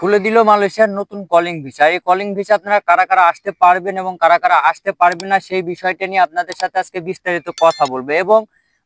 খুলে দিল মালয়েশিয়ার নতুন কলিং ভিসা। এই কলিং ভিসা আপনারা কারা কারা আসতে পারবেন এবং কারা কারা আসতে পারবেন না সেই বিষয়টা নিয়ে আপনাদের সাথে আজকে বিস্তারিত কথা বলবো। এবং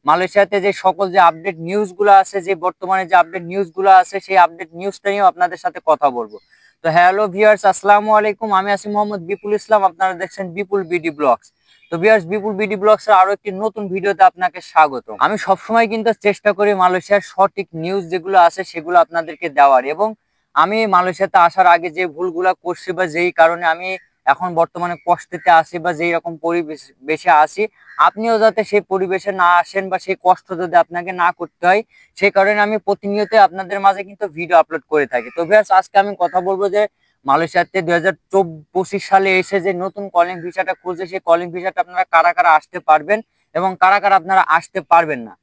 মালয়েশিয়াতে যে সকল যে আপডেট নিউজগুলো আছে, যে বর্তমানে যে আপডেট নিউজগুলো আছে, সেই আপডেট নিউজটা নিয়েও আপনাদের সাথে কথা বলবো। তো হ্যালো ভিউয়ার্স, আসসালামু আলাইকুম। আমি আছি মোহাম্মদ বিপুল ইসলাম, আপনারা দেখছেন বিপুল বিডি ব্লগস। তো ভিউয়ার্স, বিপুল বিডি ব্লগস এর আরো একটি নতুন ভিডিওতে আপনাকে স্বাগত। আমি সবসময় কিন্তু চেষ্টা করি মালয়েশিয়ার সঠিক নিউজ যেগুলো আছে সেগুলো আপনাদেরকে দেওয়ার। এবং আমি মালয়েশিয়াতে আসার আগে যে ভুলগুলা করছি বা যেই কারণে আমি এখন বর্তমানে কষ্টতে আছি বা যেই রকম পরিবেশে আছি, আপনিও যাতে সেই পরিবেশে না আসেন বা সেই কষ্ট যদি আপনাকে না করতে হয়, সেই কারণে আমি প্রতিনিয়ত আপনাদের মাঝে কিন্তু ভিডিও আপলোড করে থাকি। তো ভিউয়ার্স, আজকে আমি কথা বলবো যে মালয়েশিয়াতে 2025 সালে এসে যে নতুন কলিং ভিসাটা খুলছে, সেই কলিং ভিসাটা আপনারা কারা কারা আসতে পারবেন এবং কারা কারা আপনারা আসতে পারবেন না।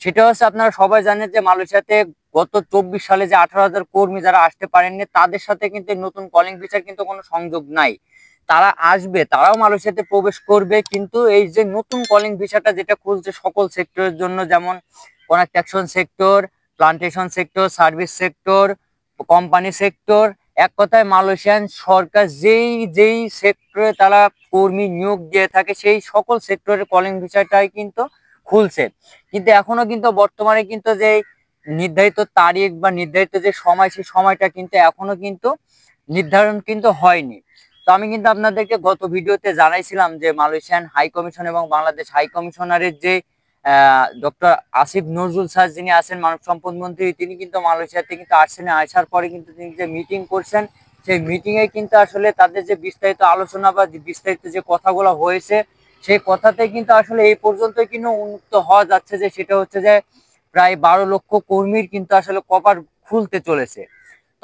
সেটা হচ্ছে, আপনারা সবাই জানেন যে মালয়েশিয়াতে গত 24 সালে যে 18,000 কর্মী যারা আসতে পারেননি, তাদের সাথে কিন্তু নতুন কলিং ভিসার কিন্তু কোনো সংযোগ নাই। তারা আসবে, তারাও মালয়েশিয়াতে প্রবেশ করবে, কিন্তু এই যে নতুন কলিং ভিসাটা যেটা খুলছে সকল সেক্টরের জন্য, যেমন construction sector, plantation sector, service sector, company sector, এক কথায় মালয়েশিয়ান সরকার যেই যেই সেক্টরে তারা কর্মী নিয়োগ দিয়ে থাকে সেই সকল সেক্টরের কলিং ভিসাটাই কিন্তু খুলছে। কিন্তু এখনো কিন্তু বর্তমানে কিন্তু যে নির্ধারিত তারিখ বা নির্ধারিত যে সময়, সেই সময়টা কিন্তু এখনো কিন্তু নির্ধারণ কিন্তু হয়নি। তো আমি কিন্তু আপনাদেরকে গত ভিডিওতে জানাইছিলাম যে মালয়েশিয়ান হাই কমিশন এবং বাংলাদেশ হাই কমিশনারের যে ডক্টর আসিফ নজরুল স্যার, যিনি আছেন মানব সম্পদ মন্ত্রী, তিনি কিন্তু মালয়েশিয়াতে কিন্তু আসছেন। আসার পরে কিন্তু তিনি যে মিটিং করছেন, সেই মিটিং এ কিন্তু আসলে তাদের যে বিস্তারিত আলোচনা বা বিস্তারিত যে কথাগুলো হয়েছে, সেই কথাতে কিন্তু আসলে এই পর্যন্ত কিন্তু উন্মুক্ত হওয়া যাচ্ছে যে সেটা হচ্ছে যে প্রায় 12 লক্ষ কর্মীর কিন্তু আসলে কপার খুলতে চলেছে।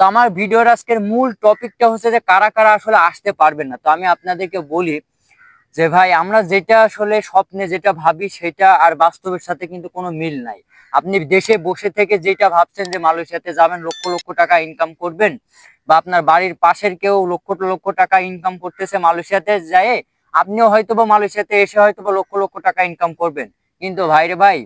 তো আমার ভিডিওর আজকের মূল টপিকটা হচ্ছে যে কারা কারা আসলে আসতে পারবেন না। তো আমি আপনাদেরকে বলি যে ভাই, আমরা যেটা আসলে স্বপ্নে যেটা ভাবি সেটা আর বাস্তবের সাথে কিন্তু কোনো মিল নাই। আপনি দেশে বসে থেকে যেটা ভাবছেন যে মালয়েশিয়াতে যাবেন, লক্ষ লক্ষ টাকা ইনকাম করবেন, বা আপনার বাড়ির পাশের কেউ লক্ষ লক্ষ টাকা ইনকাম করতেছে মালয়েশিয়াতে যায়, আপনিও হয়তো বা মালয়েশিয়াতে এসে হয়তো বা লক্ষ লক্ষ টাকা ইনকাম করবেন। কিন্তু ভাইরে ভাই,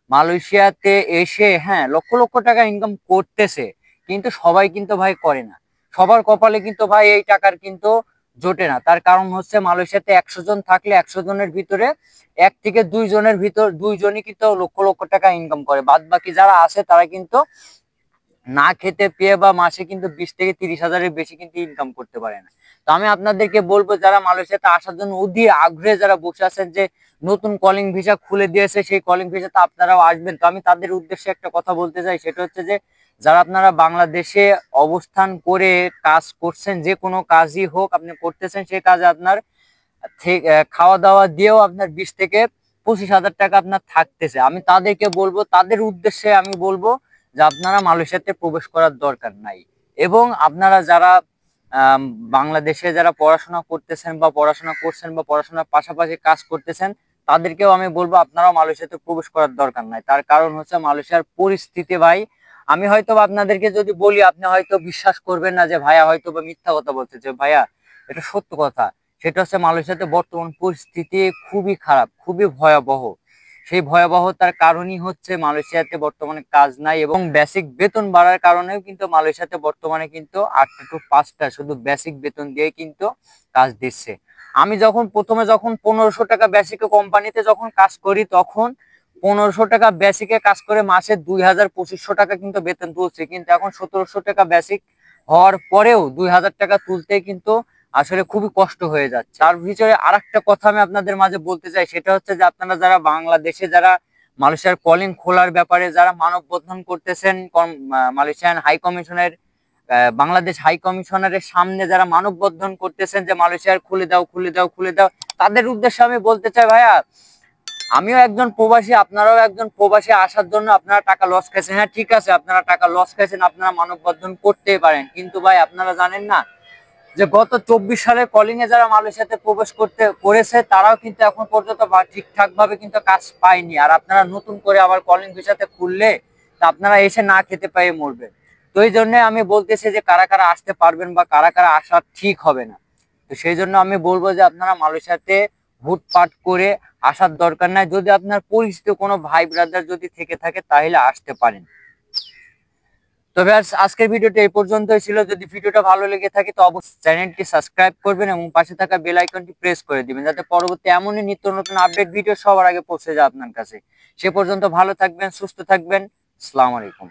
মালয়েশিয়াতে এসে হ্যাঁ লক্ষ লক্ষ টাকা ইনকাম করতেছে, কিন্তু সবাই কিন্তু ভাই করে না। সবার কপালে কিন্তু ভাই এই টাকার কিন্তু জোটে না। তার কারণ হচ্ছে, মালয়েশিয়াতে 100 জন থাকলে 100 জনের ভিতরে 1 থেকে 2 জনের ভিতর 2 জনই কিন্তু লক্ষ লক্ষ টাকা ইনকাম করে। বাদ বাকি যারা আছে তারা কিন্তু না খেতে পেয়ে বা মাসে কিন্তু 20 থেকে 30 হাজারের বেশি কিন্তু ইনকাম করতে পারে না। তো আমি আপনাদেরকে বলবো, যারা মালয়েশিয়াতে আসার জন্য অধীর আগ্রহে যারা বসে আছেন যে নতুন কলিং ভিসা খুলে দিয়েছে, সেই কলিং ভিসাতে আপনারাও আসবেন, তো আমি তাদের উদ্দেশ্যে একটা কথা বলতে চাই। সেটা হচ্ছে যে যারা আপনারা বাংলাদেশে অবস্থান করে কাজ করছেন, যে কোনো কাজই হোক আপনি করতেছেন, সেই কাজে আপনার খাওয়া দাওয়া দিয়েও আপনার 20 থেকে 25 হাজার টাকা আপনার থাকতেছে, আমি তাদেরকে বলবো, তাদের উদ্দেশ্যে আমি বলবো যে আপনারা মালয়েশিয়াতে প্রবেশ করার দরকার নাই। এবং আপনারা যারা বাংলাদেশে যারা পড়াশোনা করতেছেন বা পড়াশোনা করছেন বা পড়াশোনার পাশাপাশি কাজ করতেছেন, তাদেরকেও আমি বলবো আপনারাও মালয়েশিয়াতে প্রবেশ করার দরকার নাই। তার কারণ হচ্ছে মালয়েশিয়ার পরিস্থিতি ভাই, আমি হয়তো আপনাদেরকে যদি বলি আপনি হয়তো বিশ্বাস করবেন না, যে ভাইয়া হয়তো বা মিথ্যা কথা বলছে, যে ভাইয়া এটা সত্য কথা। সেটা হচ্ছে মালয়েশিয়াতে বর্তমান পরিস্থিতি খুবই খারাপ, খুবই ভয়াবহ। সেই ভয়াবহতার কারণই হচ্ছে মালয়েশিয়াতে বর্তমানে কাজ নাই, এবং বেসিক বেতন বাড়ার কারণেও কিন্তু মালয়েশিয়াতে বর্তমানে কিন্তু 8টা to 5টা শুধু বেসিক বেতন দিয়ে কিন্তু কাজ দিচ্ছে। আমি প্রথমে যখন 1500 টাকা বেসিকে কোম্পানিতে যখন কাজ করি, তখন 1500 টাকা বেসিকে কাজ করে মাসে 2000-2500 টাকা কিন্তু বেতন তুলছে। কিন্তু এখন 1700 টাকা বেসিক হওয়ার পরেও 2000 টাকা তুলতে কিন্তু আসলে খুবই কষ্ট হয়ে যাচ্ছে। তার ভিতরে আরেকটা কথা আমি আপনাদের মাঝে বলতে চাই, সেটা হচ্ছে যে আপনারা যারা বাংলাদেশে যারা মালয়েশিয়ার কলিং খোলার ব্যাপারে যারা মানববন্ধন করতেছেন, মালয়েশিয়ান হাই কমিশনের বাংলাদেশ হাই কমিশনারের সামনে যারা মানববন্ধন করতেছেন যে মালয়েশিয়ার খুলে দাও খুলে দাও খুলে দাও, তাদের উদ্দেশ্যে আমি বলতে চাই, ভাইয়া আমিও একজন প্রবাসী, আপনারাও একজন প্রবাসী, আসার জন্য আপনারা টাকা লস খাইছেন। হ্যাঁ ঠিক আছে, আপনারা টাকা লস খাইছেন, আপনারা মানববন্ধন করতেই পারেন, কিন্তু ভাই আপনারা জানেন না যে গত 24 সালে কলিং এ যারা মালয়েশিয়াতে প্রবেশ করেছে, তারাও কিন্তু এখন পর্যন্ত ঠিকঠাক ভাবে কিন্তু কাজ পায়নি। আর আপনারা নতুন করে আবার কলিং ভিসাতে খুললে তা আপনারা এসে না খেতে পেয়ে মরবেন। তো এই জন্য আমি বলতেছি যে কারা কারা আসতে পারবেন বা কারা কারা আসা ঠিক হবে না। তো সেই জন্য আমি বলবো যে আপনারা মালয়েশিয়াতে হুটপাট করে আসার দরকার নাই। যদি আপনার পরিচিত কোনো ভাই ব্রাদার যদি থেকে থাকে তাহলে আসতে পারেন। তো তো ভিউয়ার্স, আজকের ভিডিওটা এই পর্যন্তই ছিল। যদি ভিডিওটা ভালো লেগে থাকে তো অবশ্যই চ্যানেলটি সাবস্ক্রাইব করবেন এবং পাশে থাকা বেল আইকনটি প্রেস করে দিবেন, যাতে পরবর্তী এমনই নিত্য নতুন আপডেট ভিডিও সবার আগে পৌঁছে যায় আপনার কাছে। সে পর্যন্ত ভালো থাকবেন, সুস্থ থাকবেন। আসসালামু আলাইকুম।